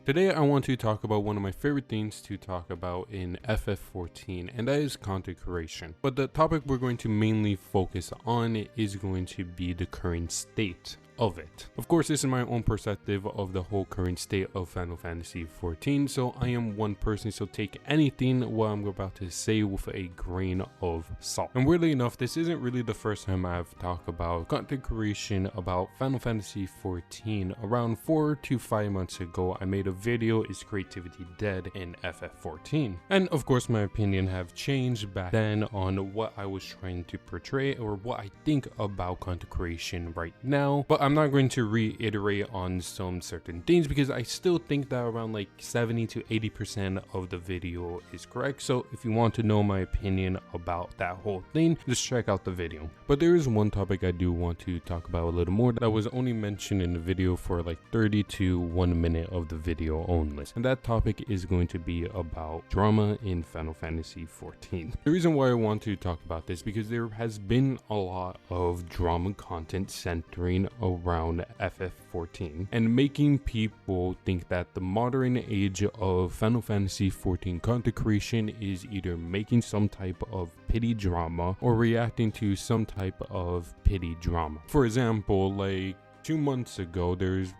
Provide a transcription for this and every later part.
Today I want to talk about one of my favorite things to talk about in FF14, and that is content creation. But the topic we're going to mainly focus on is going to be the current state of it. Of course, this is my own perspective of the whole current state of Final Fantasy XIV, so I am one person, so take anything what I'm about to say with a grain of salt. And weirdly enough, this isn't really the first time I've talked about content creation about Final Fantasy XIV. Around 4 to 5 months ago, I made a video, Is Creativity Dead in FF14? And of course, my opinion have changed back then on what I was trying to portray or what I think about content creation right now. But I'm not going to reiterate on some certain things because I still think that around like 70 to 80% of the video is correct. So if you want to know my opinion about that whole thing, just check out the video. But there is one topic I do want to talk about a little more that was only mentioned in the video for like 30 to 1 minute of the video only. And that topic is going to be about drama in Final Fantasy XIV. The reason why I want to talk about this because there has been a lot of drama content centering around FF14 and making people think that the modern age of Final Fantasy XIV content creation is either making some type of pity drama or reacting to some type of pity drama. For example, like 2 months ago,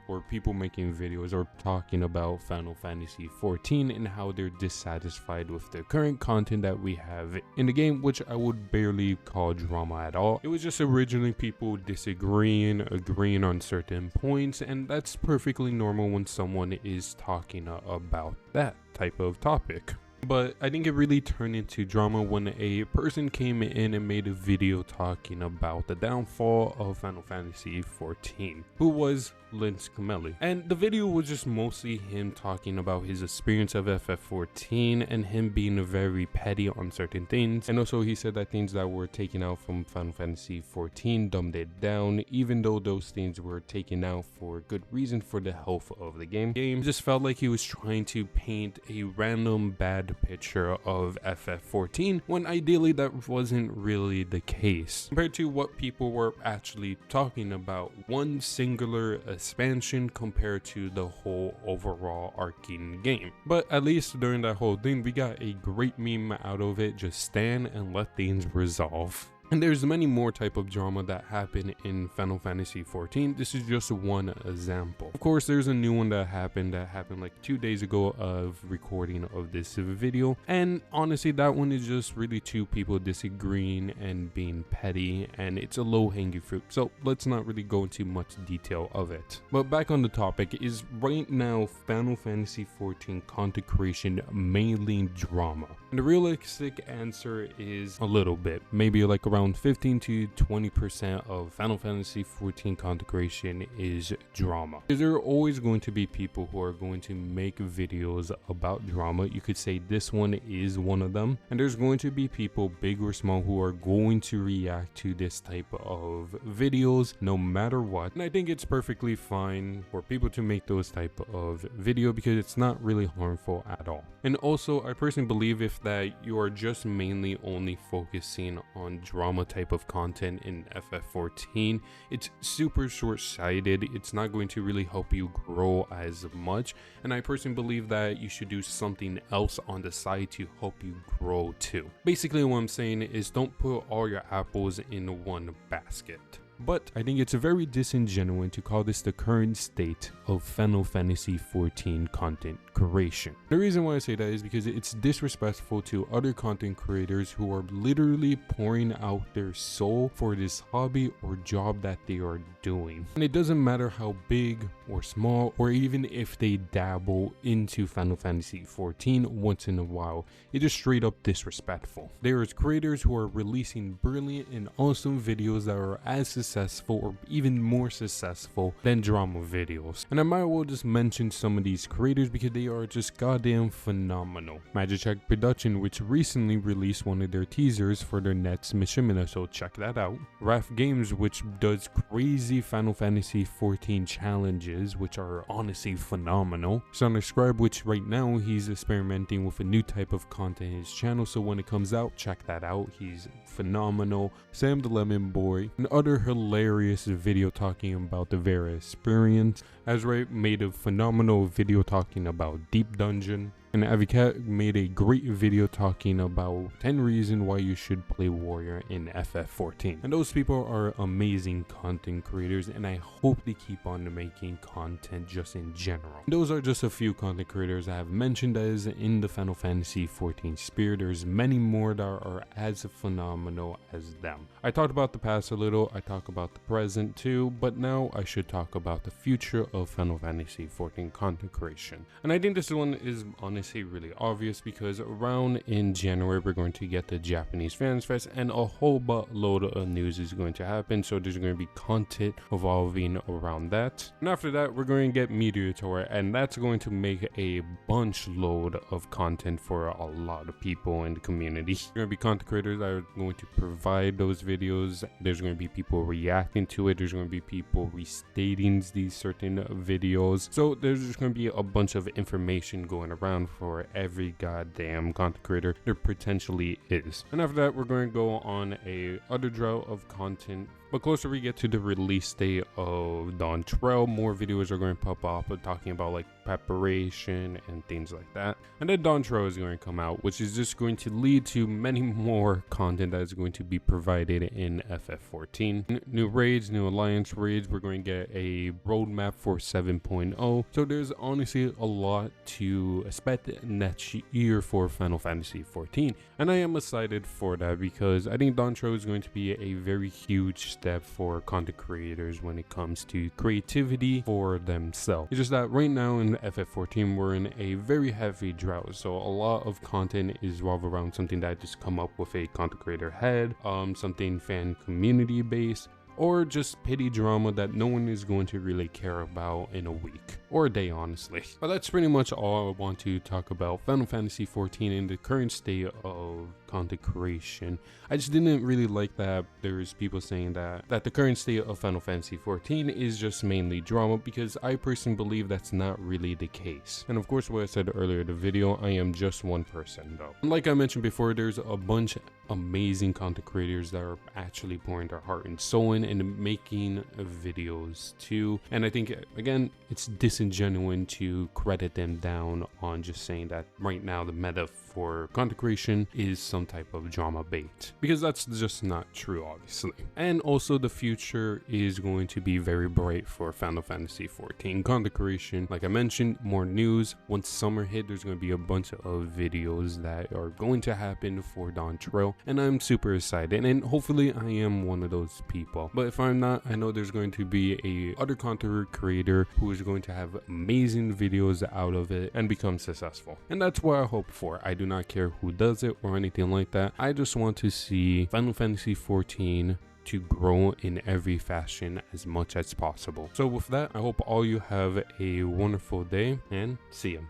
were people making videos or talking about Final Fantasy XIV and how they're dissatisfied with the current content that we have in the game, which I would barely call drama at all. It was just originally people disagreeing, agreeing on certain points, and that's perfectly normal when someone is talking about that type of topic. But I think it really turned into drama when a person came in and made a video talking about the downfall of Final Fantasy XIV, who was Linz Camelli. And the video was just mostly him talking about his experience of FF14 and him being very petty on certain things. And also he said that things that were taken out from Final Fantasy XIV dumbed it down, even though those things were taken out for good reason for the health of the game. It just felt like he was trying to paint a random bad picture of FF14 when ideally that wasn't really the case compared to what people were actually talking about. One singular expansion compared to the whole overall arcing game. But at least during that whole thing, we got a great meme out of it: just stand and let things resolve. And there's many more type of drama that happen in Final Fantasy XIV. This is just one example. Of course, there's a new one that happened like 2 days ago of recording of this video. And honestly, that one is just really two people disagreeing and being petty, and it's a low-hanging fruit. So let's not really go into much detail of it. But back on the topic, is right now Final Fantasy XIV content creation mainly drama? And the realistic answer is a little bit, maybe like around 15 to 20% of Final Fantasy XIV content creation is drama. Because there are always going to be people who are going to make videos about drama. You could say this one is one of them. And there's going to be people, big or small, who are going to react to this type of videos no matter what. And I think it's perfectly fine for people to make those type of video because it's not really harmful at all. And also, I personally believe if that you are just mainly only focusing on drama type of content in FF14, it's super short-sighted. It's not going to really help you grow as much, and I personally believe that you should do something else on the side to help you grow too. Basically, what I'm saying is don't put all your apples in one basket. But I think it's very disingenuous to call this the current state of Final Fantasy XIV content creation. The reason why I say that is because it's disrespectful to other content creators who are literally pouring out their soul for this hobby or job that they are doing. And it doesn't matter how big or small, or even if they dabble into Final Fantasy XIV once in a while, it is straight up disrespectful. There's creators who are releasing brilliant and awesome videos that are as successful or even more successful than drama videos. And I might as well just mention some of these creators because they are just goddamn phenomenal. Magic Production, which recently released one of their teasers for their next mission, so check that out. Raph Games, which does crazy Final Fantasy XIV challenges, which are honestly phenomenal. Sonic which right now he's experimenting with a new type of content in his channel, so when it comes out, check that out. He's phenomenal. Sam the Lemon Boy, and other hilarious hilarious video talking about the Vera experience. Azrael made a phenomenal video talking about Deep Dungeon. And Avicat made a great video talking about 10 reasons why you should play Warrior in FF14. And those people are amazing content creators, and I hope they keep on making content just in general. And those are just a few content creators I have mentioned as in the Final Fantasy XIV sphere. There's many more that are as phenomenal as them. I talked about the past a little, I talk about the present too, but now I should talk about the future of Final Fantasy XIV content creation. And I think this one is honestly really obvious because around in January we're going to get the Japanese Fans Fest, and a whole buttload of news is going to happen, so there's going to be content evolving around that. And after that we're going to get Meteor Tour, and that's going to make a bunch load of content for a lot of people in the community. There's going to be content creators that are going to provide those videos, there's going to be people reacting to it, there's going to be people restating these certain videos, so there's just going to be a bunch of information going around for every goddamn content creator there potentially is. And after that we're going to go on a other drought of content. But closer we get to the release date of Dawn Trail, more videos are going to pop up talking about like preparation and things like that. And then Dawn Trail is going to come out, which is just going to lead to many more content that is going to be provided in FF14. New raids, new alliance raids, we're going to get a roadmap for 7.0. So there's honestly a lot to expect next year for Final Fantasy XIV. And I am excited for that because I think Dawn Trail is going to be a very huge step for content creators when it comes to creativity for themselves. It's just that right now in FF14 we're in a very heavy drought, so a lot of content is revolved around something that just come up with a content creator head, something fan community based, or just pity drama that no one is going to really care about in a week or a day, honestly. But that's pretty much all I want to talk about Final Fantasy XIV in the current state of content creation. I just didn't really like that there's people saying that the current state of Final Fantasy XIV is just mainly drama, because I personally believe that's not really the case. And of course, what I said earlier in the video, I am just one person though. And like I mentioned before, there's a bunch of amazing content creators that are actually pouring their heart and soul in and making videos too. And I think again it's disingenuous to credit them down on just saying that right now the meta for content creation is some type of drama bait, because that's just not true, obviously. And also the future is going to be very bright for Final Fantasy XIV content creation. Like I mentioned, more news. Once summer hit, there's going to be a bunch of videos that are going to happen for Dawn Trail, and I'm super excited, and hopefully I am one of those people. But if I'm not, I know there's going to be a other content creator who is going to have amazing videos out of it and become successful, and that's what I hope for. I do not care who does it or anything like that. I just want to see Final Fantasy XIV to grow in every fashion as much as possible. So with that, I hope all you have a wonderful day, and see ya.